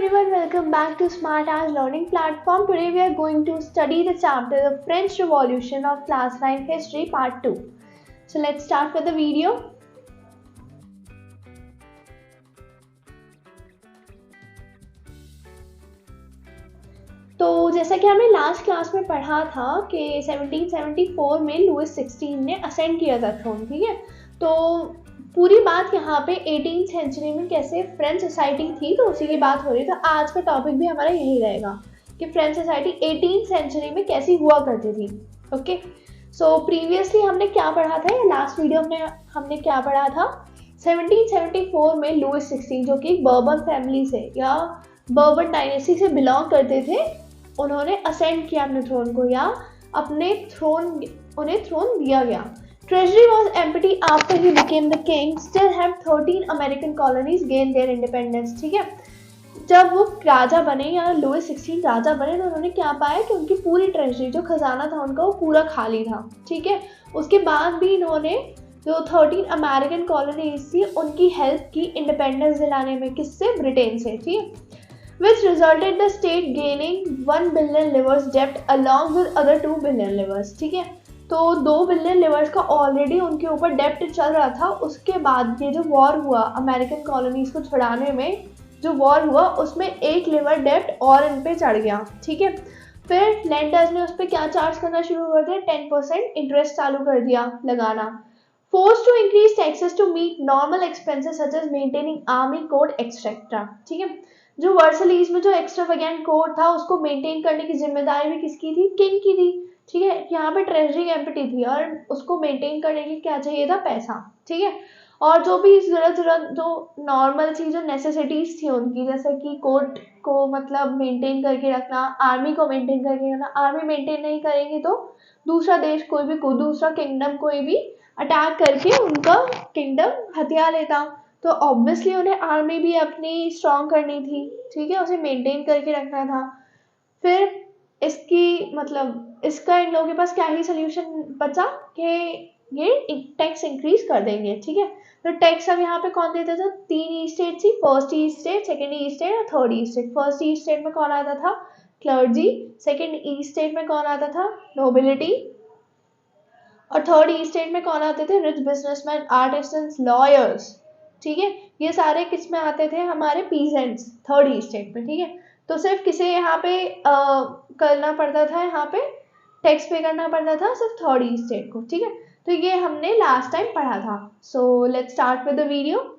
everyone, welcome back to Smart As Learning Platform. Today we are going to study the chapter The French Revolution of Class 9 History Part 2. So let's start with the video. तो जैसा कि हमने last class में पढ़ा था कि 1774 में Louis 16 ने असेंड किया था थ्रोन, ठीक है। तो पूरी बात यहाँ पे 18th सेंचुरी में कैसे फ्रेंच सोसाइटी थी, तो उसी की बात हो रही है। तो आज का टॉपिक भी हमारा यही रहेगा कि फ्रेंच सोसाइटी 18th सेंचुरी में कैसी हुआ करती थी। ओके, सो प्रीवियसली हमने क्या पढ़ा था, या लास्ट वीडियो में हमने क्या पढ़ा था, 1774 में लुइस 16 जो कि बर्बन फैमिली से या बर्बन डायनेस्टी से बिलोंग करते थे, उन्होंने असेंड किया अपने थ्रोन को, या उन्हें थ्रोन दिया गया। Treasury was empty after he became the king. Still have 13 American colonies gained their independence. ठीक है, जब वो राजा बने या लुइस 16 राजा बने, तो उन्होंने क्या पाया कि उनकी पूरी ट्रेजरी, जो खजाना था उनका, वो पूरा खाली था। ठीक है, उसके बाद भी इन्होंने जो 13 अमेरिकन कॉलोनीज थी उनकी हेल्प की इंडिपेंडेंस दिलाने में। किससे? ब्रिटेन से। ठीक है, which resulted the state gaining 1 billion livres debt along with other 2 billion livres. ठीक है, तो 2 बिलियन लिवर्स का ऑलरेडी उनके ऊपर डेप्ट चल रहा था। उसके बाद ये जो वॉर हुआ अमेरिकन कॉलोनीज को छुड़ाने में, जो वॉर हुआ उसमें 1 लिवर डेप्ट और इन पे चढ़ गया। ठीक है, फिर लैंडर्स ने उस पर क्या चार्ज करना शुरू कर दिया, 10% इंटरेस्ट चालू कर दिया लगाना। Force to increase taxes to meet normal expenses such as maintaining army court etcetera. ठीक है, जो वर्सलीज में जो एक्स्ट्रावेगेंट कोड था उसको मेंटेन करने की जिम्मेदारी भी किसकी थी? किंग की थी। ठीक है, यहाँ पे ट्रेजरी एम्प्टी थी और उसको मेंटेन करने के लिए क्या चाहिए था? पैसा। ठीक है, और जो भी जरूरत जो नॉर्मल चीज, जो नेसेसिटीज थी उनकी, जैसे कि कोर्ट को मतलब मेंटेन करके रखना, आर्मी को मेंटेन करके रखना। आर्मी मेंटेन नहीं करेंगे तो दूसरा देश कोई भी, दूसरा किंगडम कोई भी अटैक करके उनका किंगडम हथिया लेता। तो ऑब्वियसली उन्हें आर्मी भी अपनी स्ट्रॉन्ग करनी थी। ठीक है, उसे मेंटेन करके रखना था। फिर इसकी मतलब इसका इन लोगों के पास क्या ही सोल्यूशन बचा कि ये टैक्स इंक्रीज कर देंगे। ठीक है, तो टैक्स अब यहाँ पे कौन देता था? 3 ई स्टेट थी, फर्स्ट ई स्टेट, सेकेंड ई स्टेट और थर्ड ई स्टेट। फर्स्ट ई स्टेट में कौन आता था? क्लर्जी। सेकेंड ई स्टेट में कौन आता था? नोबिलिटी। और थर्ड ई स्टेट में कौन आते थे? Rich businessman, artisans, lawyers. ठीक है, ये सारे किस में आते थे? हमारे पीजेंट्स, थर्ड ई स्टेट में। ठीक है, तो सिर्फ किसे यहाँ पे करना पड़ता था, यहाँ पे टैक्स पे करना पड़ता था सिर्फ थर्ड ई स्टेट को। ठीक है, तो ये हमने लास्ट टाइम पढ़ा था। So let's start with the video.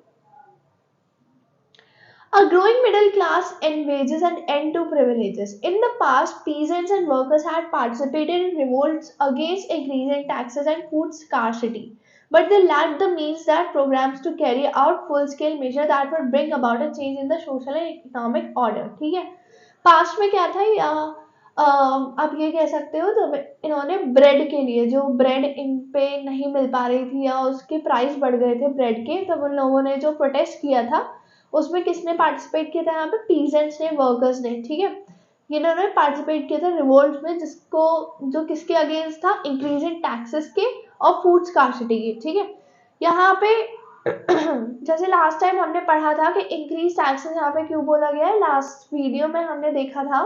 A growing middle class envisages an end to privileges. In the past, peasants and workers had participated in revolts against increasing taxes and food scarcity, but they lacked the means that programs to carry out full-scale measures that would bring about a change in the social and economic order. ठीक है, past में क्या था, या आप ये कह सकते हो, तो इन्होंने ब्रेड के लिए, जो ब्रेड इन पे नहीं मिल पा रही थी या उसके प्राइस बढ़ गए थे ब्रेड के, तब उन लोगों ने जो प्रोटेस्ट किया था उसमें किसने पार्टिसिपेट किया था? यहाँ पे पीजेंट्स ने, वर्कर्स ने। ठीक है, इन्होंने पार्टिसिपेट किया था रिवोल्ट में, जो किसके अगेंस्ट था? इंक्रीजिंग टैक्सेस के और फूड स्कार्सिटी के। ठीक है, यहाँ पे जैसे लास्ट टाइम हमने पढ़ा था कि इंक्रीज टैक्सेस यहाँ पे क्यों बोला गया है। लास्ट वीडियो में हमने देखा था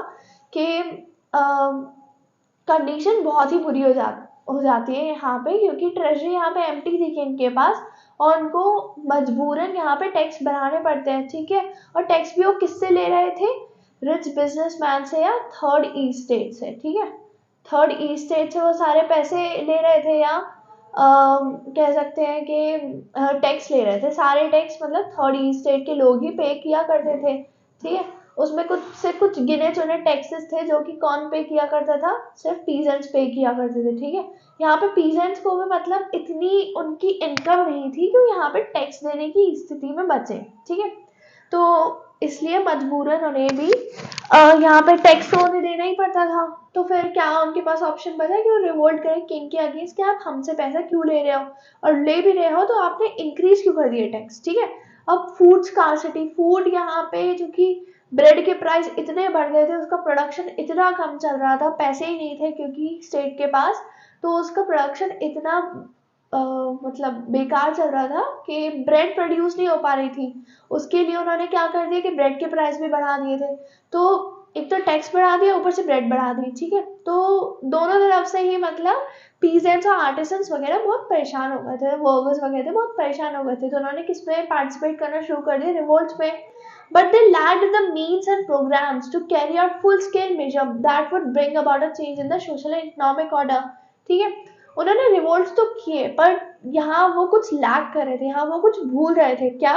कि कंडीशन बहुत ही बुरी हो जाती है यहाँ पे, क्योंकि ट्रेजरी यहाँ पे एम्प्टी थी किंग के पास और उनको मजबूरन यहाँ पे टैक्स बढ़ाने पड़ते हैं। ठीक है, और टैक्स भी वो किससे ले रहे थे? रिच बिजनेसमैन से या थर्ड ई स्टेट से। ठीक है, थर्ड ई स्टेट से वो सारे पैसे ले रहे थे, या कह सकते हैं कि टैक्स ले रहे थे। सारे टैक्स मतलब थर्ड ई स्टेट के लोग ही पे किया करते थे। ठीक है, उसमें कुछ गिने चुने टैक्सेस थे जो कि कौन पे किया करता था? सिर्फ पीजेंट्स पे किया करते थे। ठीक है, यहाँ पे पीजेंट्स को भी मतलब इतनी उनकी इनकम नहीं थी कि यहाँ पे टैक्स देने की स्थिति में बचे। ठीक है, तो इसलिए मजबूरन उन्हें भी यहाँ पे टैक्स तो उन्हें देना ही पड़ता था। तो फिर क्या उनके पास ऑप्शन बचा कि वो रिवोल्ट करें किंग के अगेंस्ट कि आप हमसे पैसा क्यों ले रहे हो, और ले भी रहे हो तो आपने इंक्रीज क्यों कर दिए टैक्स। ठीक है, अब फूड स्कार्सिटी, फूड यहाँ पे जो कि ब्रेड के प्राइस इतने बढ़ गए थे, उसका प्रोडक्शन इतना कम चल रहा था, पैसे ही नहीं थे क्योंकि स्टेट के पास, तो उसका प्रोडक्शन इतना मतलब बेकार चल रहा था कि ब्रेड प्रोड्यूस नहीं हो पा रही थी, उसके लिए उन्होंने क्या कर दिया कि ब्रेड के प्राइस भी बढ़ा दिए थे। तो एक तो टैक्स बढ़ा दिया, ऊपर से ब्रेड बढ़ा दी, ठीक है। तो दोनों तरफ से ही मतलब पीजेंट्स और आर्टिसंस वगैरह बहुत परेशान हो गए थे, वर्कर्स वगैरह थे बहुत परेशान हो गए थे। तो उन्होंने किस में पार्टिसिपेट करना शुरू कर दिया, रिवोल्ट्स में। But they lacked the means and programs to carry out full-scale measure that would bring about a change in the social and economic order. ठीक है, उन्होंने रिवोल्ट्स तो किए, पर यहाँ वो कुछ लैक कर रहे थे, यहाँ वो कुछ भूल रहे थे। क्या?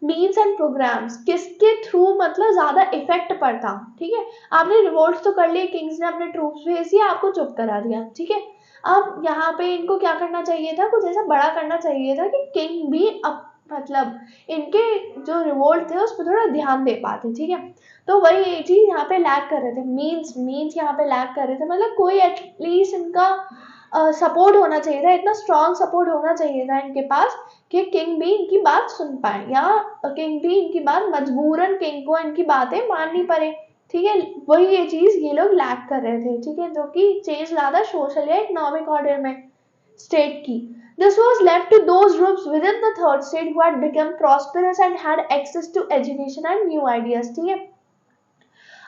मीन्स एंड प्रोग्राम्स, किसके थ्रू मतलब ज्यादा इफेक्ट पड़ता। ठीक है, आपने रिवोल्ट्स तो कर लिए, किंग्स ने अपने ट्रूप्स भेज दिए, आपको चुप करा दिया। ठीक है, अब यहाँ पे इनको क्या करना चाहिए था, कुछ ऐसा बड़ा करना चाहिए था कि किंग भी मतलब इनके जो रिवोल्ट थे उस पर थोड़ा ध्यान दे पाते। ठीक है, तो वही चीज यहाँ पे लैक कर रहे थे, मीन्स यहाँ पे लैक कर रहे थे। मतलब कोई एटलीस्ट इनका सपोर्ट होना चाहिए था, इतना स्ट्रॉन्ग सपोर्ट होना चाहिए था इनके पास कि किंग भी इनकी बात सुन पाए, या किंग भी इनकी बात मजबूरन किंग को इनकी बातें माननी पड़े। ठीक है, वही ये चीज ये लोग लैक कर रहे थे। ठीक है, जो कि चेंज लाता सोशल या इकोनॉमिक ऑर्डर में स्टेट की। This was left to those groups within the third state who had become prosperous and had access to education and new ideas. ठीक है,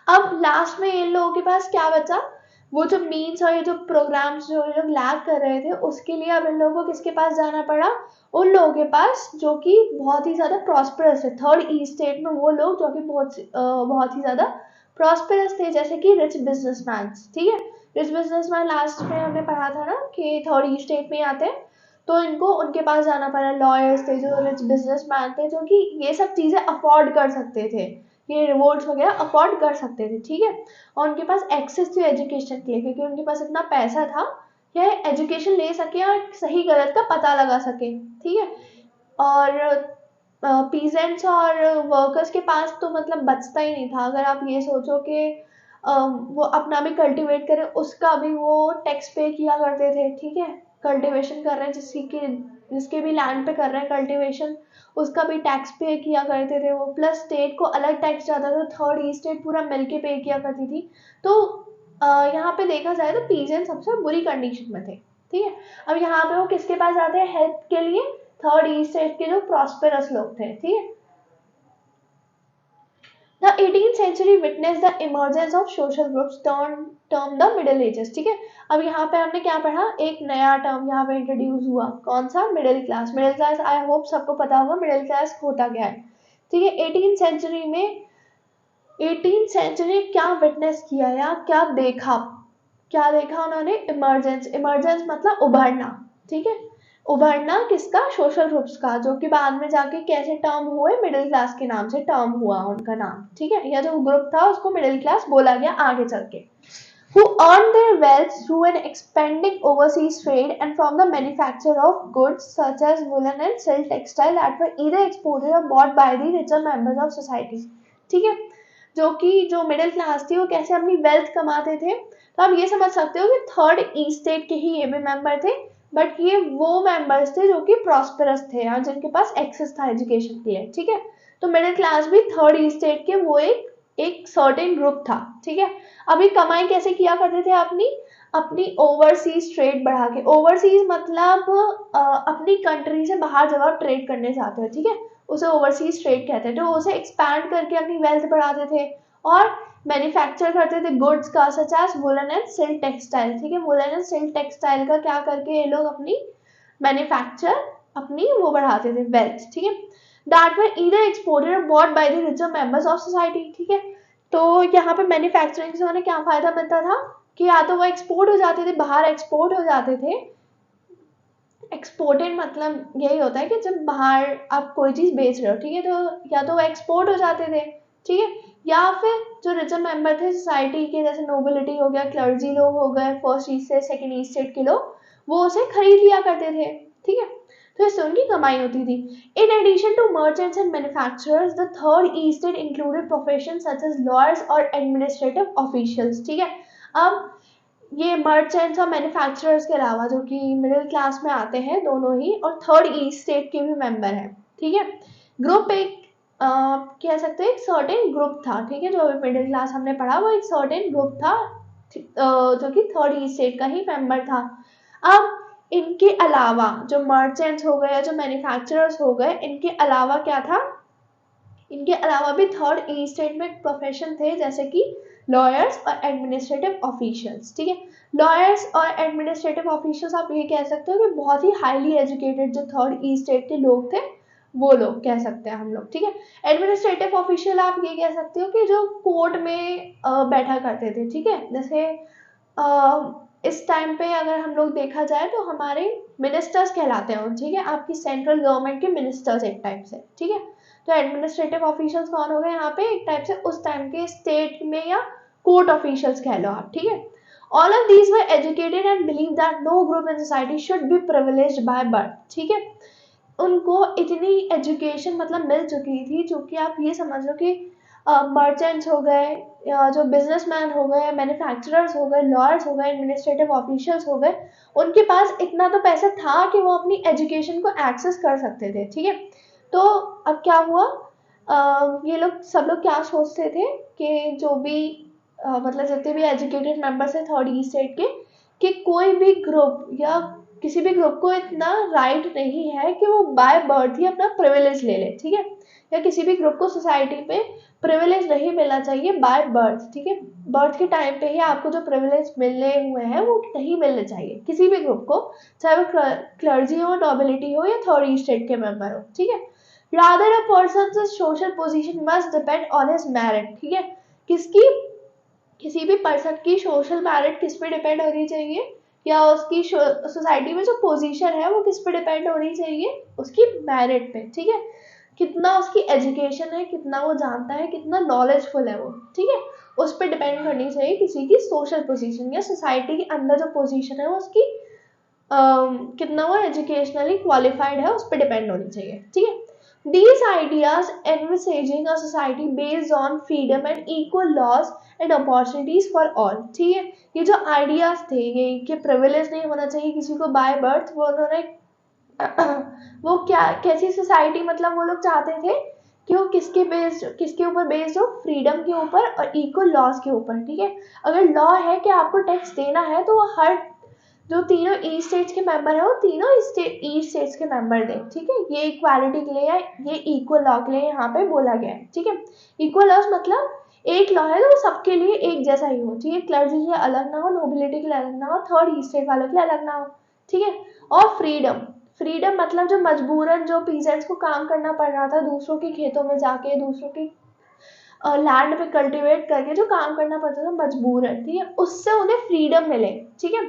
अब लास्ट में इन लोगों के पास क्या बचा, वो जो मीन्स और ये जो प्रोग्राम्स जो ये लोग लैक कर रहे थे, उसके लिए अब इन लोगों को किसके पास जाना पड़ा, उन लोगों के पास जो कि बहुत ही ज्यादा प्रॉस्परस है। थर्ड ई स्टेट में वो लोग जो कि बहुत ही ज्यादा प्रॉस्परस थे, जैसे कि रिच बिजनेसमैन। ठीक है, रिच बिजनेसमैन लास्ट में हमने पढ़ा था ना कि थर्ड ई स्टेट में आते हैं, तो इनको उनके पास जाना पड़ा। लॉयर्स थे, जो रिच बिजनेसमैन थे, जो कि ये सब चीजें अफोर्ड कर सकते थे, ये रिवॉर्ड्स वगैरह अफोर्ड कर सकते थे। ठीक है, और उनके पास एक्सेस टू एजुकेशन के लिए, क्योंकि उनके पास इतना पैसा था कि एजुकेशन ले सके और सही गलत का पता लगा सके। ठीक है, और पीजेंट्स और वर्कर्स के पास तो मतलब बचता ही नहीं था। अगर आप ये सोचो कि वो अपना भी कल्टीवेट करें, उसका भी वो टैक्स पे किया करते थे। ठीक है, कल्टीवेशन कर रहे हैं जिसके भी लैंड पे कर रहे हैं कल्टीवेशन, उसका भी टैक्स पे किया करते थे वो, प्लस स्टेट को अलग टैक्स जाता था, थर्ड ई स्टेट पूरा मिलके पे किया करती थी। तो यहाँ पे देखा जाए तो पीजेंट सबसे बुरी कंडीशन में थे। ठीक है, अब यहाँ पे वो किसके पास जाते हैं हेल्प के लिए, थर्ड ई स्टेट के जो प्रॉस्पेरस लोग थे। ठीक है, The 18th century witnessed the emergence of social groups termed the Middle Ages. ठीक है, अब यहाँ पे हमने क्या पढ़ा, एक नया टर्म यहाँ पे इंट्रोड्यूस हुआ, कौन सा, middle class. Middle class I hope सबको पता होगा मिडिल क्लास होता क्या है। ठीक है, 18th सेंचुरी क्या विटनेस किया या क्या देखा उन्होंने, इमरजेंस मतलब उभरना। ठीक है, उभरना किसका, सोशल ग्रुप्स का, जो कि बाद में जाके कैसे टर्म हुए, मिडिल क्लास के नाम से टर्म हुआ उनका नाम। ठीक है, या जो ग्रुप था उसको मिडिल क्लास बोला गया आगे चल के, who earned their wealth through an expanding overseas trade and from the manufacture of goods such as woolen and silk textile that were either exported or bought by the richer members of society. ठीक है, जो कि जो middle class थी वो कैसे अपनी wealth कमाते थे। तो आप ये समझ सकते हो कि थर्ड ई स्टेट के ही ये भी मेंबर थे, बट ये वो मेंबर्स थे जो कि प्रॉस्पेरस थे और जिनके पास एक्सेस था एजुकेशन के लिए। ठीक है, तो मिडिल क्लास भी थर्ड ई स्टेट के वो एक सर्टेन ग्रुप था। ठीक है, अभी कमाई कैसे किया करते थे, अपनी ओवरसीज ट्रेड बढ़ा के। ओवरसीज मतलब अपनी कंट्री से बाहर जब आप ट्रेड करने जाते हो, ठीक है, उसे ओवरसीज ट्रेड कहते हैं। तो उसे एक्सपैंड करके अपनी वेल्थ बढ़ाते थे और मैन्युफैक्चर करते थे गुड्स का, such as woollen and silk textile. ठीक है, वुलन एंड सिल्क टेक्सटाइल का क्या करके ये लोग अपनी मैन्युफैक्चर अपनी वो बढ़ाते थे वेल्थ। ठीक है, दैट वर ईदर एक्सपोर्टेड और bought by the richer members of society. ठीक है, तो यहाँ पे मैन्युफैक्चरिंग से उन्हें क्या फायदा मिलता था कि या तो वो एक्सपोर्ट हो जाते थे, बाहर एक्सपोर्ट हो जाते थे। एक्सपोर्टेड मतलब यही होता है कि जब बाहर आप कोई चीज बेच रहे हो, ठीक है, तो या तो वो एक्सपोर्ट हो जाते थे, ठीक है, या फिर जो रिचर मेंबर थे सोसाइटी के, जैसे नोबिलिटी हो गया, क्लर्जी लोग हो गए, फर्स्ट ईस्ट से सेकंड ईस्ट स्टेट के लोग, वो उसे खरीद लिया करते थे। ठीक है, तो इससे उनकी कमाई होती थी। In addition to merchants and manufacturers, the third estate included profession such as lawyers और एडमिनिस्ट्रेटिव ऑफिशियल्स। ठीक है, अब ये मर्चेंट्स और मैन्युफैक्चरर्स के अलावा जो कि मिडिल क्लास में आते हैं दोनों ही, और थर्ड ई स्टेट के भी मेंबर हैं। ठीक है, ग्रुप एक कह सकते हैं एक सर्टेन ग्रुप था। ठीक है, जो मिडिल क्लास हमने पढ़ा वो एक सर्टेन ग्रुप था जो कि थर्ड ई स्टेट का ही मेंबर था। अब इनके अलावा जो मर्चेंट्स हो गए या जो मैन्युफैक्चरर्स हो गए, इनके अलावा क्या था, इनके अलावा भी थर्ड ई स्टेट में प्रोफेशन थे, जैसे कि लॉयर्स और एडमिनिस्ट्रेटिव ऑफिशियल्स। ठीक है, लॉयर्स और एडमिनिस्ट्रेटिव ऑफिशियल्स आप ये कह सकते हो कि बहुत ही हाईली एजुकेटेड जो थर्ड ई स्टेट के लोग थे वो लोग कह सकते हैं हम लोग। ठीक है, एडमिनिस्ट्रेटिव ऑफिशियल आप ये कह सकते हो कि जो कोर्ट में बैठा करते थे। ठीक है, जैसे इस टाइम पे अगर हम लोग देखा जाए तो हमारे मिनिस्टर्स कहलाते हैं। ठीक है, आपकी सेंट्रल गवर्नमेंट के मिनिस्टर्स एक टाइप से। ठीक है, तो एडमिनिस्ट्रेटिव ऑफिशियल्स कौन हो गए यहाँ पे, एक टाइप से उस टाइम के स्टेट में या कोर्ट ऑफिशियल्स कह लो आप। ठीक है, all of these were educated and believe that no group in society should be privileged by birth. ठीक है, उनको इतनी एजुकेशन मतलब मिल चुकी थी, चूंकि आप ये समझ लो कि मर्चेंट्स हो गए या जो बिजनेसमैन हो गए, मैन्युफैक्चरर्स हो गए, लॉयर्स हो गए, एडमिनिस्ट्रेटिव ऑफिशियल्स हो गए, उनके पास इतना तो पैसा था कि वो अपनी एजुकेशन को एक्सेस कर सकते थे। ठीक है, तो अब क्या हुआ, ये लोग सब लोग क्या सोचते थे कि जो भी मतलब जितने भी एजुकेटेड मेंबर्स हैं थर्ड ई स्टेट के, कि कोई भी ग्रुप या किसी भी ग्रुप को इतना राइट नहीं है कि वो बाय बर्थ ही अपना प्रिविलेज ले ले। ठीक है, या किसी भी ग्रुप को सोसाइटी में प्रिविलेज नहीं मिलना चाहिए बाय बर्थ। ठीक है, बर्थ के टाइम पे ही आपको जो प्रिविलेज मिलने हुए हैं वो नहीं मिलने चाहिए किसी भी ग्रुप को, चाहे वो क्लर्जी हो, नॉबिलिटी हो या थर्ड ई स्टेट के मेंबर हो। ठीक है, rather a person's social position must depend on his merit। ठीक है, किसकी, किसी भी पर्सन की सोशल मेरिट किस पे डिपेंड होनी चाहिए, या उसकी सोसाइटी में जो पोजीशन है वो किस पे डिपेंड होनी चाहिए, उसकी मेरिट पे। ठीक है, कितना उसकी एजुकेशन है, कितना वो जानता है, कितना नॉलेजफुल है वो। ठीक है, उस पर डिपेंड करनी चाहिए किसी की सोशल पोजीशन, या सोसाइटी के अंदर जो पोजीशन है वो उसकी कितना वो एजुकेशनली क्वालिफाइड है उस पर डिपेंड होनी चाहिए। ठीक है, these ideas envisaging a society based on freedom and equal laws and opportunities for all। ठीक है, ये जो आइडियाज थे ये कि प्रिविलेज नहीं होना चाहिए किसी को बाय बर्थ, वो उन्होंने वो क्या कैसी सोसाइटी मतलब वो लोग चाहते थे कि वो किसके ऊपर बेस्ड हो, फ्रीडम के ऊपर और इक्वल लॉज के ऊपर। ठीक है, अगर लॉ है कि आपको टैक्स देना है तो वो हर जो तीनों ई स्टेट्स के मेंबर है वो तीनों ई स्टेट्स के मेंबर दें। ठीक है, ये इक्वालिटी के लिए या ये इक्वल लॉ के लिए यहाँ पे बोला गया है। ठीक है, इक्वल लॉज मतलब एक लॉ है तो वो सबके लिए एक जैसा ही हो। ठीक है, क्लर्जी के अलग ना हो, नोबिलिटी के लिए अलग ना हो, थर्ड ई स्टेट वालों के लिए अलग ना हो। ठीक है, और फ्रीडम, फ्रीडम मतलब जो मजबूरन जो पीजेंट्स को काम करना पड़ रहा था दूसरों के खेतों में जाके, दूसरों की लैंड पे कल्टीवेट करके जो काम करना पड़ता था मजबूरन। ठीक है, उससे उन्हें फ्रीडम मिले। ठीक है,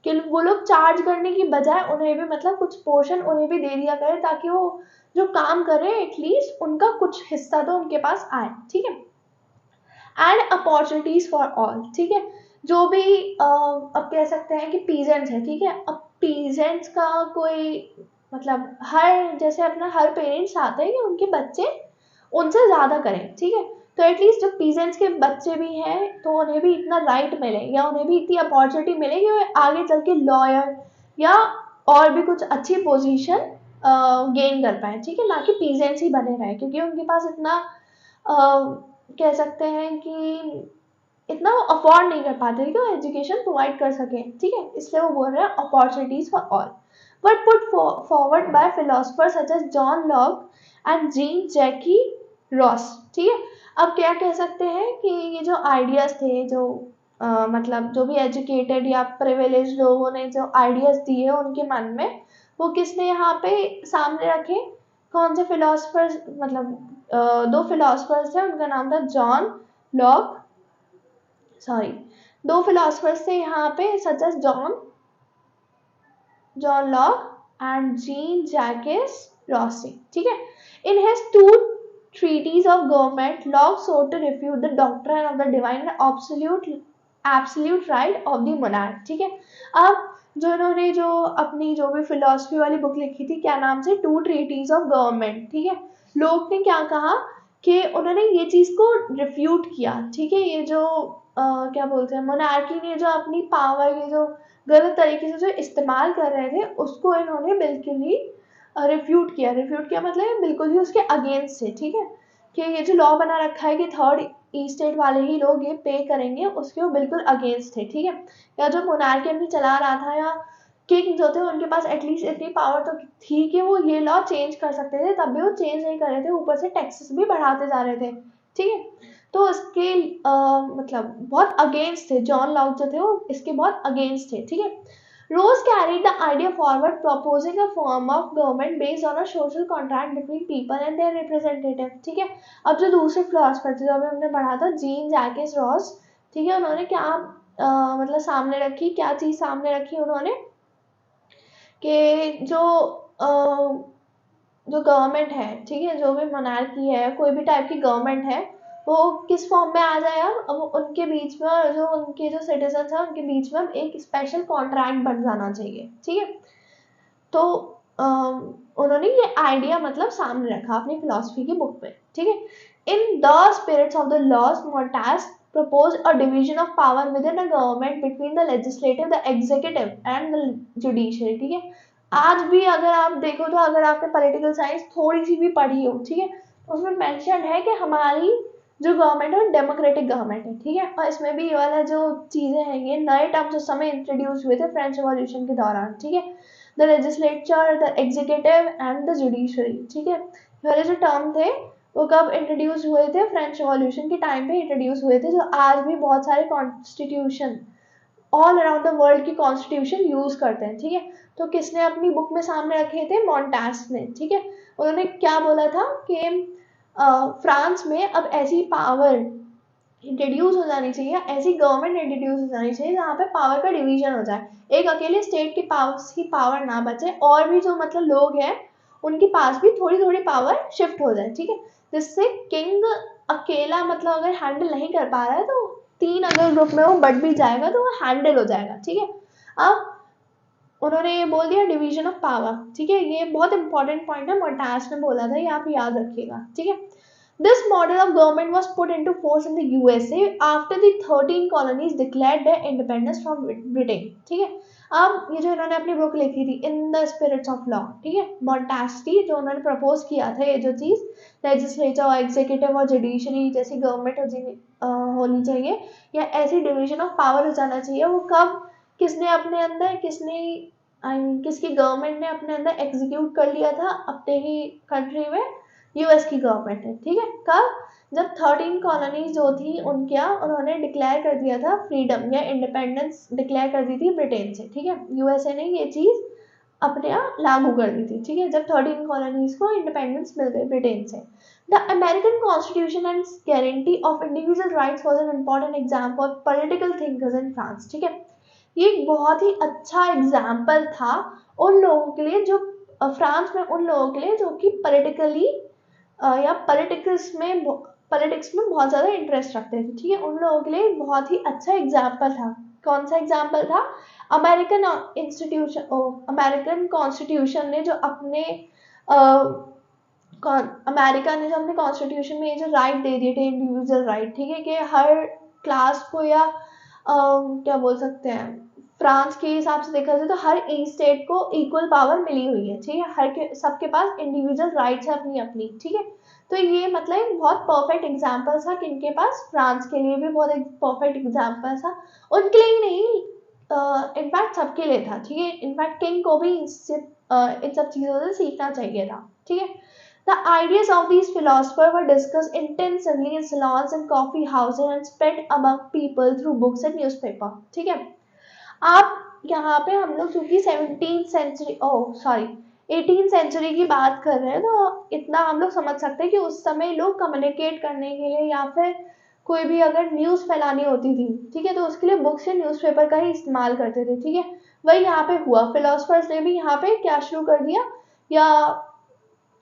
कि वो लोग चार्ज करने की बजाय उन्हें भी मतलब कुछ पोर्शन उन्हें भी दे दिया करे, ताकि वो जो काम करे एटलीस्ट उनका कुछ हिस्सा तो उनके पास आए। ठीक है, एंड अपॉर्चुनिटीज फॉर ऑल। ठीक है, जो भी अब कह सकते हैं कि पीजेंट्स है। ठीक है, अब पीजेंट्स का कोई मतलब हर जैसे अपना हर पेरेंट्स चाहते हैं कि उनके बच्चे उनसे ज़्यादा करें। ठीक है, तो एटलीस्ट जो पीजेंट्स के बच्चे भी हैं तो उन्हें भी इतना राइट मिले या उन्हें भी इतनी अपॉर्चुनिटी मिले कि वो आगे चल के लॉयर या और भी कुछ अच्छी पोजीशन गेन कर पाए। ठीक है, ना कि पीजेंट्स ही बने रहे, क्योंकि उनके पास इतना कह सकते हैं कि इतना वो अफोर्ड नहीं कर पाते कि वो एजुकेशन प्रोवाइड कर सके। ठीक है, इसलिए वो बोल रहे हैं opportunities for all but put forward by philosopher such as John Locke and Jean Jacques Rousseau. ठीक है, अब क्या कह सकते हैं कि ये जो आइडियाज थे, जो मतलब जो भी एजुकेटेड या प्रिविलेज लोगों ने जो आइडियाज दिए उनके मन में, वो किसने यहाँ पे सामने रखे, कौन से फिलोसफर्स, मतलब दो फिलोसफर्स थे, उनका नाम था जॉन लॉक, सॉरी दो फिलोसफर्स थे यहाँ पे such as John Locke and Jean Jacques Rousseau. ठीक है, in his two treatise of government, Locke sought to refute the doctrine of the divine and absolute right of the monarch। ठीक है, अब जो इन्होंने जो अपनी जो भी फिलोसफी वाली बुक लिखी थी, क्या नाम से, टू ट्रीटीज ऑफ गवर्नमेंट। ठीक है, लोग ने क्या कहा कि उन्होंने ये चीज को रिफ्यूट किया। ठीक है, ये जो क्या बोलते हैं, मोनार्की ने जो अपनी पावर ये जो गलत तरीके से जो इस्तेमाल कर रहे थे उसको इन्होंने बिल्कुल ही रिफ्यूट किया। रिफ्यूट किया मतलब बिल्कुल ही उसके अगेंस्ट है। ठीक है, कि ये जो लॉ बना रखा है कि थर्ड ई स्टेट वाले ही लोग ये पे करेंगे, उसके वो बिल्कुल अगेंस्ट थे। ठीक है, या जो मोनार्की अपनी चला रहा था या किंग जो थे उनके पास एटलीस्ट इतनी पावर तो थी कि वो ये लॉ चेंज कर सकते थे, तब भी वो चेंज नहीं कर रहे थे, ऊपर से टैक्सेस भी बढ़ाते जा रहे थे, ठीक है। तो इसके मतलब बहुत अगेंस्ट थे, जॉन लॉक जो थे वो इसके बहुत अगेंस्ट थे, ठीक है। Rose carried the idea forward, proposing a form of government based on a social contract between people and their representative, ठीक है। अब जो दूसरे फिलोसफर थे जो अभी हमने पढ़ा था, जीन जैकिस रॉस, ठीक है, उन्होंने क्या मतलब सामने रखी, क्या चीज सामने रखी उन्होंने, कि जो गवर्नमेंट है, ठीक है, जो भी मोनार्की है, कोई भी टाइप की गवर्नमेंट है, वो किस फॉर्म में आ जाए, अब उनके बीच में जो उनके जो सिटीजन है उनके बीच में एक स्पेशल कॉन्ट्रैक्ट बन जाना चाहिए, ठीक है। तो उन्होंने ये आइडिया मतलब सामने रखा अपनी फिलोसफी की बुक में, ठीक है। In the spirits of the laws, Montesquieu proposed a division of power within a government between the legislative, the executive and the judiciary, ठीक है। आज भी अगर आप देखो तो अगर आपने पॉलिटिकल साइंस थोड़ी सी भी पढ़ी हो, ठीक है, उसमें मेंशन है कि हमारी जो गवर्नमेंट है वो डेमोक्रेटिक गवर्नमेंट है, ठीक है। और इसमें भी ये वाला जो चीजें हैं, ये नए टर्म्स उस समय इंट्रोड्यूस हुए थे फ्रेंच रिवॉल्यूशन के दौरान, ठीक है। The legislature, the executive and the judiciary, ठीक है। ये वाले जो टर्म थे वो कब इंट्रोड्यूस हुए थे, फ्रेंच रिवॉल्यूशन के टाइम पे इंट्रोड्यूस हुए थे, जो आज भी बहुत सारे constitution all around the world की कॉन्स्टिट्यूशन यूज करते हैं, ठीक है। तो किसने अपनी बुक में सामने रखे थे, मोंटेस्क्यू ने, ठीक है। उन्होंने क्या बोला था कि फ्रांस में अब ऐसी पावर इंट्रोड्यूस हो जानी चाहिए, ऐसी गवर्नमेंट इंट्रोड्यूस हो जानी चाहिए जहाँ पे पावर का डिवीजन हो जाए, एक अकेले स्टेट के पास ही पावर ना बचे, और भी जो मतलब लोग हैं उनके पास भी थोड़ी थोड़ी पावर शिफ्ट हो जाए, ठीक है। जिससे किंग अकेला मतलब अगर हैंडल नहीं कर पा रहा है तो 3 अगर ग्रुप में वो बढ़ भी जाएगा तो वो हैंडल हो जाएगा, ठीक है। अब उन्होंने ये बोल दिया डिवीजन ऑफ पावर, ठीक है, ये बहुत इंपॉर्टेंट पॉइंट है, मोंटेस्क्यू ने बोला था, ये आप याद रखिएगा, ठीक है। This model of government was put into force in the USA after the 13 colonies declared their independence from Britain, ठीक है। अब ये जो इन्होंने अपनी बुक लिखी थी in the spirits of law, ठीक है, मोंटेस्क्यू जो उन्होंने प्रपोज किया था, ये जो चीज लेजिस्लेचर, एग्जीक्यूटिव और जुडिशरी जैसी गवर्नमेंट होनी चाहिए, या ऐसी डिवीजन ऑफ पावर हो जाना चाहिए, वो कब किसने अपने अंदर किसकी गवर्नमेंट ने अपने अंदर एग्जीक्यूट कर लिया था अपने ही कंट्री में, यूएस की गवर्नमेंट है, ठीक है। कब, जब 13 कॉलोनीज जो थी उनके उन्होंने डिक्लेयर कर दिया था फ्रीडम या इंडिपेंडेंस डिक्लेयर कर दी थी ब्रिटेन से, ठीक है। यूएसए ने ये चीज अपने यहाँ लागू कर दी थी, ठीक है, जब 13 कॉलोनीज को इंडिपेंडेंस मिल गई ब्रिटेन से। The American constitution and guarantee of individual rights was an important example of political thinkers in France, ठीक है। ये एक बहुत ही अच्छा एग्जाम्पल था उन लोगों के लिए जो फ्रांस में, उन लोगों के लिए जो कि पॉलिटिकली या पॉलिटिक्स में बहुत ज़्यादा इंटरेस्ट रखते थे, ठीक है। उन लोगों के लिए बहुत ही अच्छा एग्जाम्पल था। कौन सा एग्जाम्पल था, अमेरिकन कॉन्स्टिट्यूशन ने जो अपने अमेरिका ने जो अपने कॉन्स्टिट्यूशन में ये जो राइट दे दिए थे, इंडिविजुअल राइट, ठीक है, कि हर क्लास को या क्या बोल सकते हैं, फ्रांस के हिसाब से देखा जाए तो हर एक स्टेट को इक्वल पावर मिली हुई है, ठीक है, सबके पास इंडिविजुअल राइट्स है अपनी अपनी, ठीक है। तो ये मतलब एक बहुत परफेक्ट एग्जाम्पल था किनके पास, फ्रांस के लिए भी बहुत एक परफेक्ट एग्जाम्पल था, उनके लिए ही नहीं इनफैक्ट सबके लिए था, ठीक है। इनफैक्ट किंग को भी इन सब चीज़ों से सीखना चाहिए था, ठीक है। The ideas of these philosophers were discussed intensively in salons and coffee houses and spread among people through books and newspaper, ठीक है। आप यहाँ पे हम लोग क्योंकि 18th सेंचुरी की बात कर रहे हैं, तो इतना हम लोग समझ सकते हैं कि उस समय लोग कम्युनिकेट करने के लिए या फिर कोई भी अगर न्यूज़ फैलानी होती थी, ठीक है, तो उसके लिए बुक्स या न्यूज़पेपर का ही इस्तेमाल करते थे, ठीक है। वही यहाँ पे हुआ, फिलोसफर्स ने भी यहाँ पे क्या शुरू कर दिया, या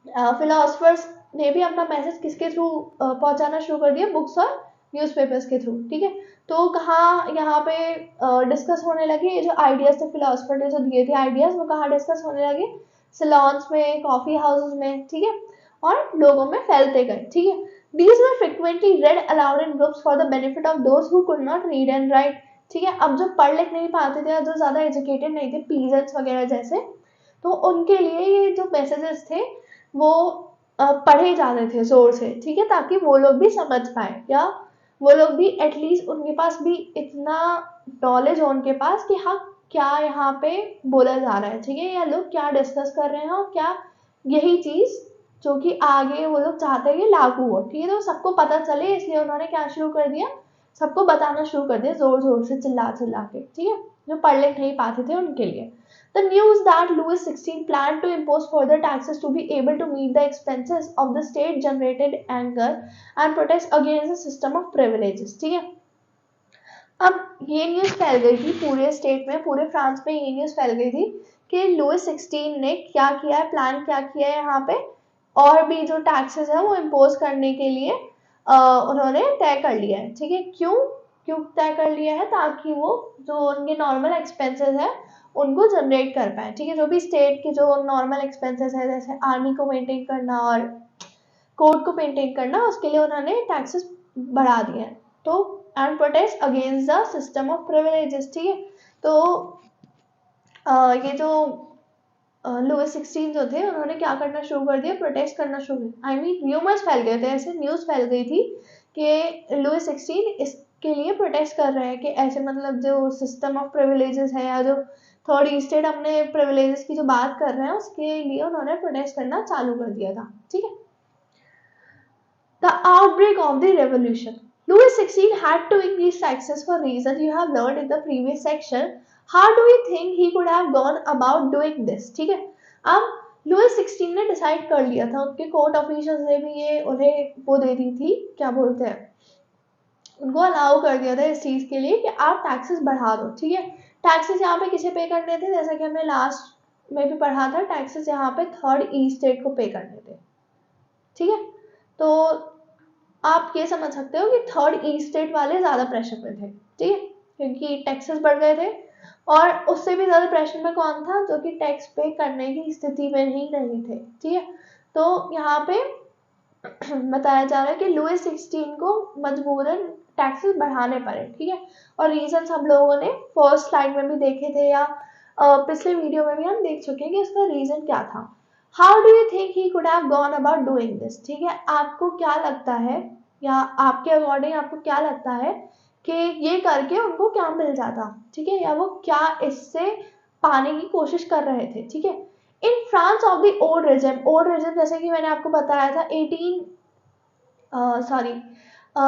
फिलोसफर्स ने भी अपना मैसेज किसके थ्रू पहुंचाना शुरू कर दिया, बुक्स और न्यूज़पेपर्स के थ्रू, ठीक है। तो कहाँ यहाँ पे डिस्कस होने लगे, ये जो आइडियाज थे फिलोसफर ने जो दिए थे आइडियाज, वो कहाँ डिस्कस होने लगे, सलॉन्स में, कॉफी हाउसेस में, ठीक है, और लोगों में फैलते गए, ठीक है। These were frequently read aloud in groups for the benefit of those who could not read and write, ठीक है। अब जो पढ़ लिख नहीं पाते थे, जो ज्यादा एजुकेटेड नहीं थे, पीजेंट्स वगैरह जैसे, तो उनके लिए ये जो मैसेजेस थे वो पढ़े जाते थे जोर से, ठीक है, ताकि वो लोग भी समझ पाए, या वो लोग भी एटलीस्ट उनके पास भी इतना नॉलेज हो उनके पास कि हाँ क्या यहाँ पे बोला जा रहा है, ठीक है, या लोग क्या डिस्कस कर रहे हैं और क्या यही चीज जो कि आगे वो लोग चाहते हैं लागू हो, ठीक है। तो सबको पता चले इसलिए उन्होंने क्या शुरू कर दिया, सबको बताना शुरू कर दिया जोर जोर से चिल्ला चिल्ला के, ठीक है, जो पढ़ लिख नहीं पाते थे उनके लिए। The news that Louis XVI planned to impose further taxes to be able to meet the expenses of the state generated anger and protest against the system of privileges, ठीक है। अब ये न्यूज फैल गई थी पूरे स्टेट में, पूरे फ्रांस में ये न्यूज फैल गई थी कि लुइस 16 ने क्या किया है, प्लान क्या किया है यहाँ पे, और भी जो टैक्सेस है वो इम्पोज करने के लिए उन्होंने तय कर लिया है, ठीक है। क्यों क्यों तय कर लिया है, ताकि वो जो उनके नॉर्मल एक्सपेंसेस है उनको जनरेट कर पाए, ठीक है। जो भी स्टेट के जो नॉर्मल एक्सपेंसेस है जैसे आर्मी को मेंटेन करना और कोर्ट को मेंटेन करना, उसके लिए उन्होंने टैक्सेस बढ़ा दिए हैं। तो and protest against the system of privileges, ठीक है। तो ये जो लुइस 16 जो थे उन्होंने क्या करना शुरू कर दिया, प्रोटेस्ट करना शुरू किया। आई मीन र्यूमर्स फैल गए थे, ऐसे न्यूज़ फैल गई थी कि लुइस 16 इसके लिए प्रोटेस्ट कर रहे हैं कि ऐसे मतलब जो सिस्टम ऑफ प्रिविलेजेस है या जो थर्ड ईस्टेट अपने प्रिविलेजेस की जो बात कर रहे हैं उसके लिए उन्होंने प्रोटेस्ट करना चालू कर दिया था, ठीक है। The outbreak of the revolution. Louis XVI had to increase taxes for reasons you have learned in the previous section. How do you think he could have gone about doing this? ठीक है, अब Louis 16 ने decide कर लिया था, उनके court officials ने भी ये उन्हें वो दे दी थी, क्या बोलते हैं, उनको अलाउ कर दिया था इस चीज के लिए कि आप टैक्सेस बढ़ा दो, ठीक है। टैक्सेस यहाँ पे किसे पे करने थे, जैसा कि हमने लास्ट में भी पढ़ा था, टैक्सेस यहाँ पे थर्ड ई स्टेट को पे करने थे, ठीक है। तो आप ये समझ सकते हो कि थर्ड ई स्टेट वाले ज्यादा प्रेशर में थे, ठीक है, क्योंकि टैक्सेस बढ़ गए थे। और उससे भी ज्यादा प्रेशर में कौन था, जो कि टैक्स पे करने की स्थिति में ही नहीं थे, ठीक है। तो यहाँ पे बताया जा रहा है कि लुइस 16 को मजबूरन टैक्सेस बढ़ाने पड़े, ठीक है। और रीजंस हम लोगों ने फर्स्ट स्लाइड में भी देखे थे या पिछले वीडियो में भी हम देख चुके हैं कि इसका रीजन क्या था। How do you think he could have gone about doing this, ठीक है। आपको क्या लगता है या आपके अकॉर्डिंग आपको क्या लगता है कि ये करके उनको क्या मिल जाता, ठीक है, या वो क्या इससे पाने की कोशिश कर रहे थे, ठीक है। In France of the old regime जैसे कि मैंने आपको बताया था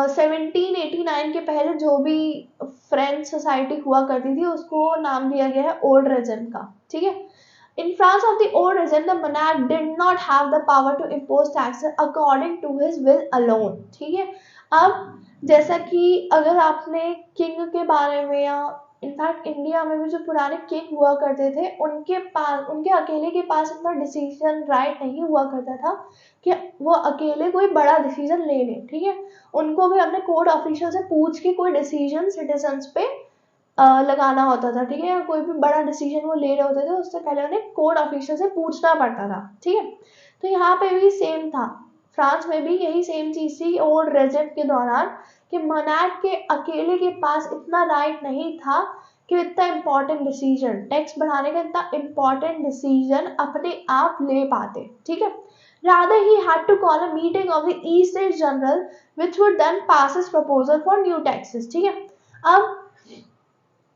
1789 के पहले जो भी फ्रेंच सोसाइटी हुआ करती थी उसको नाम दिया गया है ओल्ड रिजम का, ठीक है। In France of the old regime, the monarch did not have the power to impose taxes according to his will alone, ठीक है। अब जैसा कि अगर आपने किंग के बारे में या इनफैक्ट इंडिया में भी जो पुराने किंग हुआ करते थे उनके पास, उनके अकेले के पास इतना डिसीजन राइट नहीं हुआ करता था कि वो अकेले कोई बड़ा डिसीजन ले लें, ठीक है। उनको भी अपने कोर्ट ऑफिशियल से पूछ के कोई डिसीजन सिटीजन्स पे लगाना होता था, ठीक है। कोई भी बड़ा डिसीजन वो ले रहे होते थे उससे पहले उन्हें कोर्ट ऑफिशियल से पूछना पड़ता था, ठीक है। तो यहाँ पे भी सेम था, फ्रांस में भी यही सेम चीज थी ओल्ड रेजिम के दौरान कि मनार्क के अकेले के पास इतना राइट नहीं था कि इतना इम्पोर्टेंट डिसीजन, टैक्स बढ़ाने का इतना इम्पोर्टेंट डिसीजन अपने आप ले पाते, ठीक है। Rather, he had to call a meeting of the East States General, which would then pass his proposal for new taxes, ठीक है। अब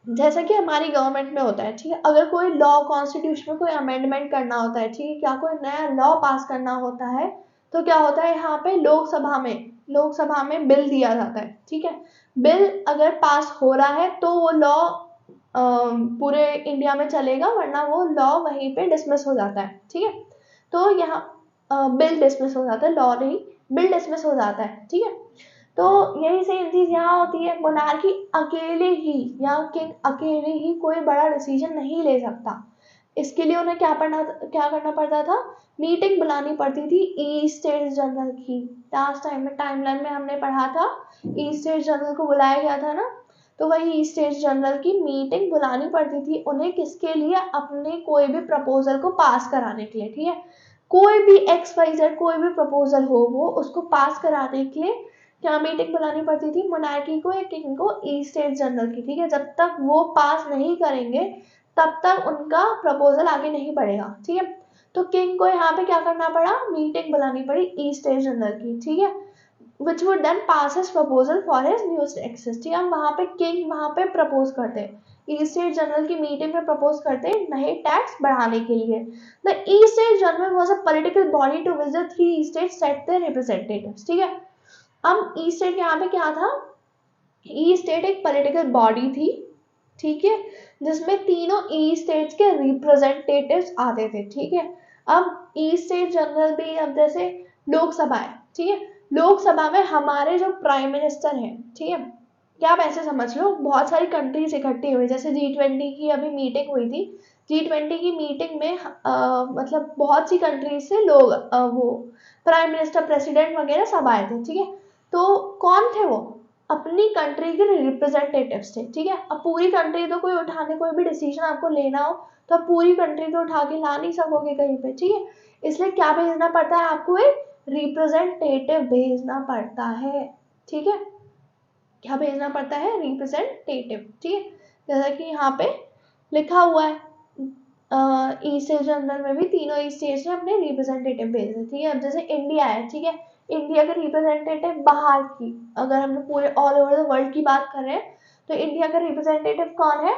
जैसा कि हमारी गवर्नमेंट में होता है, ठीक है, अगर कोई लॉ कॉन्स्टिट्यूशन में कोई अमेंडमेंट करना होता है, ठीक है, क्या कोई नया लॉ पास करना होता है, तो क्या होता है यहाँ पे लोकसभा में बिल दिया जाता है, ठीक है। बिल अगर पास हो रहा है तो वो लॉ पूरे इंडिया में चलेगा, वरना वो लॉ वहीं पे डिसमिस हो जाता है, ठीक है। तो यहाँ बिल डिसमिस हो जाता है, लॉ नहीं, बिल डिसमिस हो जाता है, ठीक है। तो यही सेम चीज यहाँ होती है, मोनार्की अकेले ही या किंग अकेले ही कोई बड़ा डिसीजन नहीं ले सकता। इसके लिए उन्हें क्या करना पड़ता था, मीटिंग बुलानी पड़ती थी ई स्टेट्स जनरल की। लास्ट टाइम में टाइमलाइन में हमने पढ़ा था ई स्टेट्स जनरल को बुलाया गया था ना, तो वही ई स्टेट्स जनरल की मीटिंग बुलानी पड़ती थी उन्हें, किसके लिए, अपने कोई भी प्रपोजल को पास कराने के लिए, ठीक है। कोई भी XYZ कोई भी प्रपोजल हो वो उसको पास कराने के लिए क्या मीटिंग बुलानी पड़ती थी, मोनार्की को या किंग को, ई स्टेट जनरल की, ठीक है। जब तक वो पास नहीं करेंगे तब तक उनका प्रपोजल आगे नहीं बढ़ेगा, ठीक है। तो किंग को यहाँ पे क्या करना पड़ा, मीटिंग बुलानी पड़ी ई स्टेट जनरल की, ठीक है। which would then pass his proposal for his new taxes। ठीक है, वहां पे किंग वहां पे प्रपोज करते हैं, ईस्ट स्टेट जनरल की मीटिंग में प्रपोज करते हैं नए टैक्स बढ़ाने के लिए। The estate general was a political body to which the three estate sent their representatives. ठीक है, अब ईस्ट स्टेट यहाँ पे क्या था, ईस्ट स्टेट एक पॉलिटिकल बॉडी थी, ठीक है, जिसमें तीनों ईस्ट स्टेट्स के रिप्रेजेंटेटिव्स आते थे। ठीक है, अब ईस्ट स्टेट जनरल भी, अब जैसे लोकसभा है, ठीक है, लोकसभा में हमारे जो प्राइम मिनिस्टर हैं, ठीक है, क्या आप ऐसे समझ लो बहुत सारी कंट्रीज इकट्ठी हुई, जैसे G20 की अभी मीटिंग हुई थी, G20 की मीटिंग में मतलब बहुत सी कंट्रीज से लोग वो प्राइम मिनिस्टर, प्रेसिडेंट वगैरह सब आए थे। ठीक है, तो कौन थे वो, अपनी कंट्री के रिप्रेजेंटेटिव्स थे। ठीक है, अब पूरी कंट्री तो कोई उठाने, कोई भी डिसीजन आपको लेना हो तो आप पूरी कंट्री तो उठा के ला नहीं सकोगे कहीं पे। ठीक है, इसलिए क्या भेजना पड़ता है आपको, एक रिप्रेजेंटेटिव भेजना पड़ता है। ठीक है, क्या भेजना पड़ता है, रिप्रेजेंटेटिव। ठीक है, जैसा कि यहाँ पे लिखा हुआ है, ईस्ट स्टेट जनरल में भी तीनों ईस्ट स्टेट्स ने अपने रिप्रेजेंटेटिव भेजे। ठीक है, अब जैसे इंडिया है, ठीक है, इंडिया का रिप्रेजेंटेटिव बाहर की, अगर हम पूरे ऑल ओवर द वर्ल्ड की बात कर रहे हैं तो इंडिया का रिप्रेजेंटेटिव कौन है,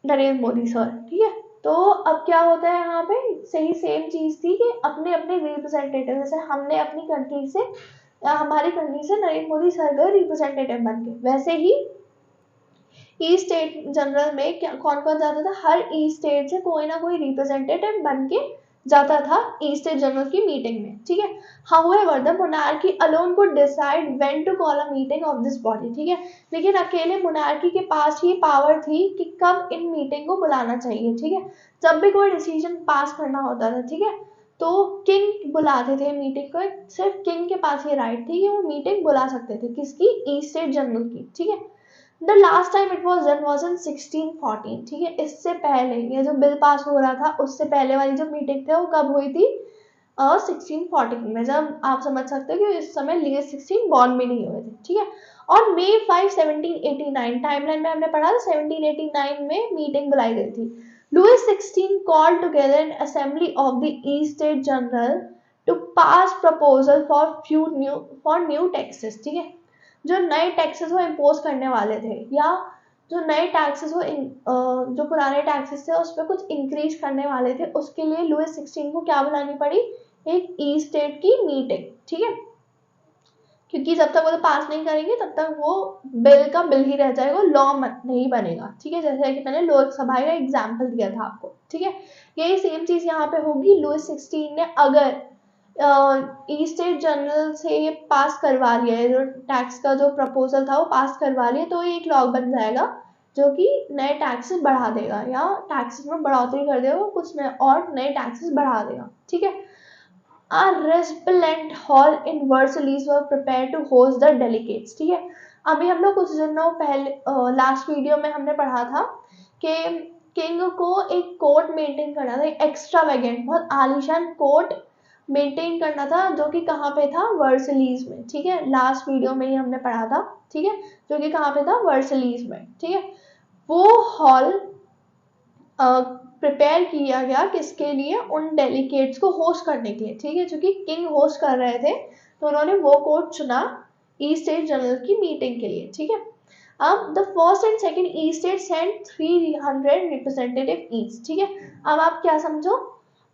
नरेंद्र मोदी सर। ठीक है, तो अब क्या होता है यहाँ पे, सही सेम चीज थी कि अपने अपने रिप्रेजेंटेटिव, जैसे हमने अपनी कंट्री से, हमारी कंट्री से नरेंद्र मोदी सर गए रिप्रेजेंटेटिव बन के, वैसे ही ईस्ट स्टेट जनरल में क्या कौन कौन जाता था, हर ईस्ट स्टेट से कोई ना कोई रिप्रेजेंटेटिव बन के जाता था ईस्ट स्टेट जनरल की मीटिंग में। ठीक है, however the monarchy alone could decide when to call a meeting of this body. ठीक है, लेकिन अकेले मोनार्की के पास ही पावर थी कि कब इन मीटिंग को बुलाना चाहिए। ठीक है, जब भी कोई डिसीजन पास करना होता था, ठीक है, तो किंग बुलाते थे मीटिंग को, सिर्फ किंग के पास ये राइट थी कि वो मीटिंग बुला सकते थे, किसकी, ईस्ट स्टेट जनरल की। ठीक है, the last time it was done was in 1614। ठीक है, इससे पहले ये जो बिल पास हो रहा था उससे पहले वाली जो मीटिंग थी वो कब हुई थी, 1614 में, जब आप समझ सकते हो कि इस समय लीज 16 बॉर्न भी नहीं हुए थे। ठीक है, और May 5 1789 टाइमलाइन में हमने पढ़ा था 1789 में मीटिंग बुलाई गई थी। Louis 16 called together an assembly of the East State General to pass proposal for new taxes। ठीक है, जो नए टैक्सेस वो इम्पोज करने वाले थे, या जो नए टैक्सेस वो जो पुराने टैक्सेस थे उस पर कुछ इंक्रीज करने वाले थे, उसके लिए लुइस 16 को क्या बुलानी पड़ी, एक ईस्ट स्टेट की मीटिंग। ठीक है, क्योंकि जब तक वो पास नहीं करेंगे तब तक वो बिल का बिल ही रह जाएगा, लॉ नहीं बनेगा। ठीक है, जैसे कि मैंने लोकसभा का एग्जाम्पल दिया था आपको। ठीक है, यही सेम चीज यहाँ पे होगी, लुइस 16 ने अगर ईस्ट स्टेट जनरल से ये पास करवा लिया है, जो टैक्स का जो प्रपोजल था वो पास करवा लिया, तो ये एक लॉ बन जाएगा जो कि नए टैक्सेस बढ़ा देगा या टैक्सेस में बढ़ोतरी कर देगा, कुछ नए और नए टैक्सेस बढ़ा देगा। ठीक है, A resplendent hall in Versailles was prepared to host the delegates। ठीक है, अभी हम लोग कुछ दिनों पहले लास्ट वीडियो में हमने पढ़ा था कि किंग को एक कोर्ट मेंटेन करना था, एक्स्ट्रा वेगेंट बहुत आलीशान कोर्ट मेंटेन करना था, जो कि कहाँ पे था, वर्सलीज में। ठीक है, लास्ट वीडियो में ही हमने पढ़ा था। ठीक है, जो कि कहाँ पे था, वर्सलीज में। ठीक है, वो हॉल प्रिपेयर किया गया किसके लिए, उन डेलीगेट्स को होस्ट करने के लिए। ठीक है, क्योंकि किंग होस्ट कर रहे थे तो उन्होंने वो कोर्ट चुना ईस्ट स्टेट जनरल की मीटिंग के लिए। ठीक है, अब the first and second estate sent 300 representative each. ठीक है, अब आप क्या समझो,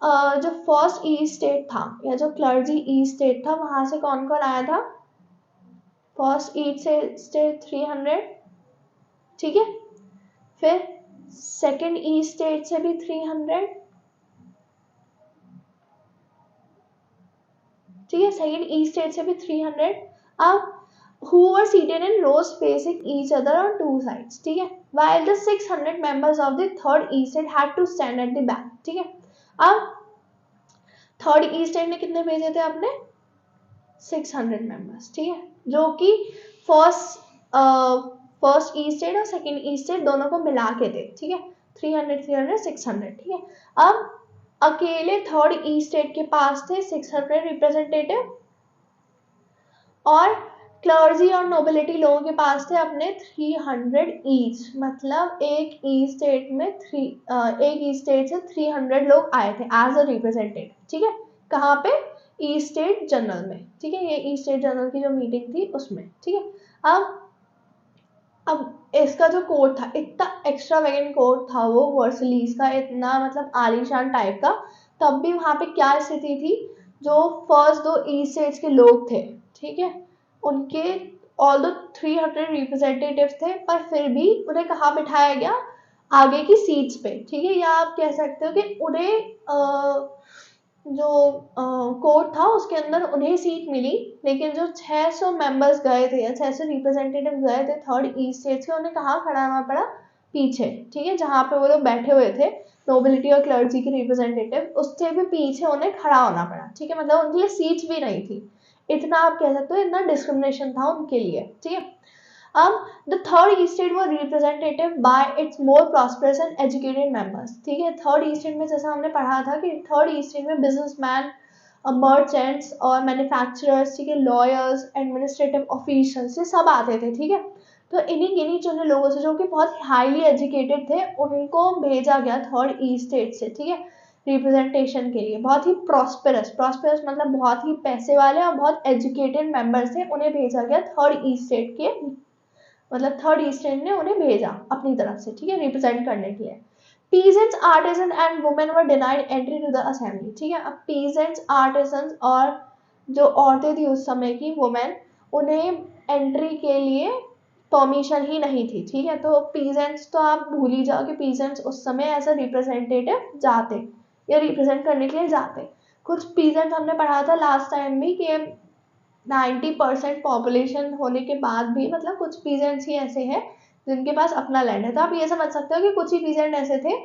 जो फर्स्ट ईस्ट स्टेट था या जो क्लर्जी ईस्ट स्टेट था वहां से कौन कौन आया था, फर्स्ट ईस्ट स्टेट 300। ठीक है, फिर सेकेंड ईस्ट स्टेट से भी 300। ठीक है, सेकेंड ईस्ट स्टेट से भी 300। अब who were seated in rows facing each other on two sides। ठीक है, while the 600 members of the third east state had to stand at the back। ठीक है, अब थर्ड ईस्ट स्टेट ने कितने भेजे थे अपने, 600 मेंबर्स। ठीक है, जो कि फर्स्ट ईस्ट स्टेट और सेकेंड ईस्ट स्टेट दोनों को मिला के थे। ठीक है, 300 300 600। ठीक है, अब अकेले थर्ड ईस्ट स्टेट के पास थे 600 रिप्रेजेंटेटिव, और क्लर्जी और नोबिलिटी लोगों के पास थे अपने 300 ईच, मतलब एक ईस्ट स्टेट में एक ईस्ट स्टेट से 300 लोग आए थे एज अ रिप्रेजेंटेटिव। ठीक है, कहाँ पे, ईस्ट स्टेट जनरल में, ठीक है, ये ईस्ट स्टेट जनरल की जो मीटिंग थी उसमें, ठीक है। अब इसका जो कोर्ट था, इतना एक्स्ट्रावेगेंट कोर्ट था वो वर्सलीज का, इतना मतलब आलीशान टाइप का। तब भी वहां पे क्या स्थिति थी, जो फर्स्ट 2 ईस्ट स्टेट्स के लोग थे, ठीक है, उनके ऑल द 300 रिप्रेजेंटेटिव्स थे, पर फिर भी उन्हें कहाँ बिठाया गया, आगे की सीट्स पे, ठीक है। या आप कह सकते हो कि उन्हें जो कोर्ट था उसके अंदर उन्हें सीट मिली, लेकिन जो 600 मेंबर्स गए थे या 600 रिप्रेजेंटेटिव गए थे थर्ड ईस्ट स्टेट्स के, उन्हें कहाँ खड़ा होना पड़ा, पीछे, ठीक है, जहाँ पे वो लोग बैठे हुए थे नोबिलिटी और क्लर्जी के रिप्रेजेंटेटिव, उससे भी पीछे उन्हें खड़ा होना पड़ा, ठीक है, मतलब उनके लिए सीट्स भी नहीं थी। इतना आप कह सकते हो, इतना डिस्क्रिमिनेशन था उनके लिए, ठीक है। The third estate was represented by its more prosperous and educated members, ठीक है। थर्ड ईस्टेट में जैसा हमने पढ़ा था कि थर्ड ईस्टेट में बिजनेसमैन, मर्चेंट्स और मैन्युफैक्चरर्स, ठीक है, लॉयर्स, एडमिनिस्ट्रेटिव ऑफिशियल्स, ये सब आते थे, ठीक है। तो इन्हीं गिनी चुने लोगों से जो कि बहुत हाईली एजुकेटेड थे, उनको भेजा गया थर्ड ईस्ट स्टेट से, ठीक है, रिप्रेजेंटेशन के लिए। बहुत ही प्रॉस्पेरस मतलब बहुत ही पैसे वाले और बहुत एजुकेटेड मेंबर्स थे, उन्हें भेजा गया थर्ड ईस्ट स्टेट के, मतलब थर्ड ईस्टर्न ने उन्हें भेजा अपनी तरफ से, ठीक है, रिप्रेजेंट करने के लिए। Peasants, artisan and women were denied entry to the assembly, ठीक है। अब पीजेंट्स, आर्टिजन और जो औरतें थी उस समय की वुमेन, उन्हें एंट्री के लिए परमिशन ही नहीं थी, ठीक है। तो पीजेंट्स तो आप भूल ही जाओ कि पीजेंट्स उस समय एज अ रिप्रेजेंटेटिव जाते या रिप्रेजेंट करने के लिए जाते। कुछ पीजेंट्स हमने पढ़ा था लास्ट टाइम भी कि 90% पॉपुलेशन होने के बाद भी मतलब कुछ पीजेंट्स ही ऐसे हैं जिनके पास अपना लैंड है। तो आप ये समझ सकते हो कि कुछ ही पीजेंट ऐसे थे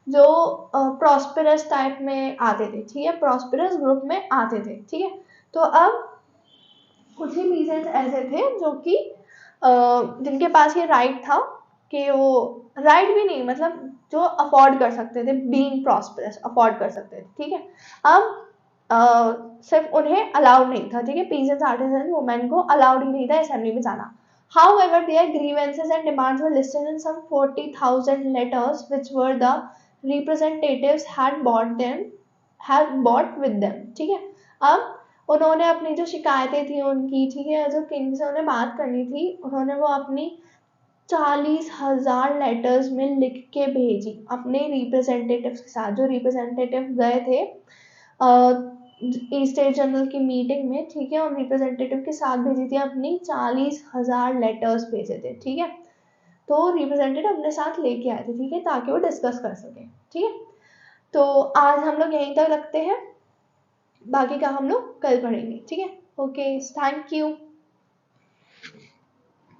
जो प्रॉस्पेरस टाइप में आते थे, ठीक है, प्रॉस्पेरस ग्रुप में आते थे, ठीक है। तो अब कुछ ही पीजेंट्स ऐसे थे जो कि जिनके पास ये राइट था कि वो, राइट भी नहीं मतलब जो अफोर्ड कर सकते थे, बीइंग प्रॉस्पेरस अफोर्ड कर सकते थे, ठीक है। अब सिर्फ उन्हें अलाउड नहीं था, ठीक है, पीजेंट्स, आर्टिजन, वुमेन को अलाउड ही नहीं था असेंबली में जाना। However, their grievances and demands were listed in some 40,000 letters which were the representatives had brought with them, ठीक है। अब उन्होंने अपनी जो शिकायतें थी उनकी, ठीक है, जो किंग से उन्हें बात करनी थी, उन्होंने वो अपनी 40,000 लेटर्स में लिख के भेजी अपने रिप्रेजेंटेटिव्स के साथ। जो रिप्रेजेंटेटिव गए थे ईस्ट स्टेट जनरल की मीटिंग में, ठीक है, उन रिप्रेजेंटेटिव के साथ भेजी थी अपनी 40,000 लेटर्स भेजे थे, ठीक है। तो रिप्रेजेंटेटिव अपने साथ लेके आए थे, ठीक है, ताकि वो डिस्कस कर सके, ठीक है। तो आज हम लोग यहीं तक रखते हैं, बाकी का हम लोग कल पढ़ेंगे, ठीक है। Okay, thank you.